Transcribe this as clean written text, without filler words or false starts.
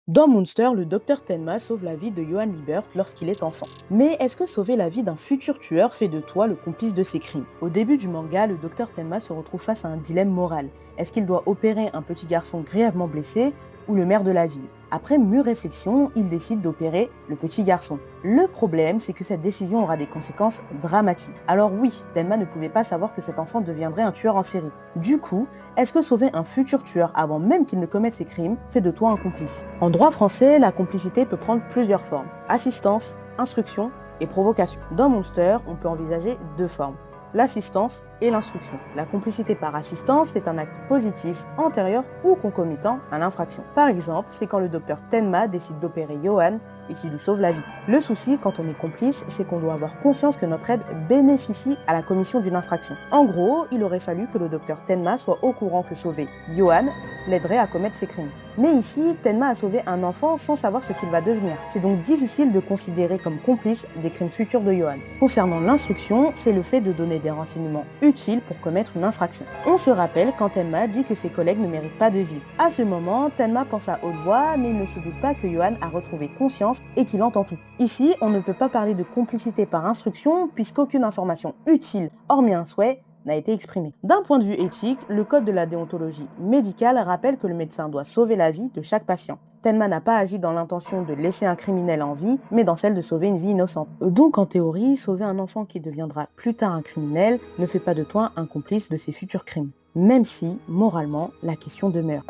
Dans Monster, le docteur Tenma sauve la vie de Johann Liebert lorsqu'il est enfant. Mais est-ce que sauver la vie d'un futur tueur fait de toi le complice de ses crimes? Au début du manga, le docteur Tenma se retrouve face à un dilemme moral. Est-ce qu'il doit opérer un petit garçon grièvement blessé ou le maire de la ville? Après mûre réflexion, il décide d'opérer le petit garçon. Le problème, c'est que cette décision aura des conséquences dramatiques. Alors oui, Tenma ne pouvait pas savoir que cet enfant deviendrait un tueur en série. Du coup, est-ce que sauver un futur tueur avant même qu'il ne commette ses crimes fait de toi un complice? En droit français, la complicité peut prendre plusieurs formes: assistance, instruction et provocation. Dans Monster, on peut envisager deux formes: l'assistance et l'instruction. La complicité par assistance est un acte positif, antérieur ou concomitant à l'infraction. Par exemple, c'est quand le docteur Tenma décide d'opérer Johann et qui lui sauve la vie. Le souci, quand on est complice, c'est qu'on doit avoir conscience que notre aide bénéficie à la commission d'une infraction. En gros, il aurait fallu que le docteur Tenma soit au courant que sauver Johann l'aiderait à commettre ses crimes. Mais ici, Tenma a sauvé un enfant sans savoir ce qu'il va devenir. C'est donc difficile de considérer comme complice des crimes futurs de Johann. Concernant l'instruction, c'est le fait de donner des renseignements utiles pour commettre une infraction. On se rappelle quand Tenma dit que ses collègues ne méritent pas de vivre. À ce moment, Tenma pense à haute voix, mais il ne se doute pas que Johann a retrouvé conscience et qu'il entend tout. Ici, on ne peut pas parler de complicité par instruction puisqu'aucune information utile, hormis un souhait, n'a été exprimée. D'un point de vue éthique, le code de la déontologie médicale rappelle que le médecin doit sauver la vie de chaque patient. Tenma n'a pas agi dans l'intention de laisser un criminel en vie, mais dans celle de sauver une vie innocente. Donc en théorie, sauver un enfant qui deviendra plus tard un criminel ne fait pas de toi un complice de ses futurs crimes, même si, moralement, la question demeure.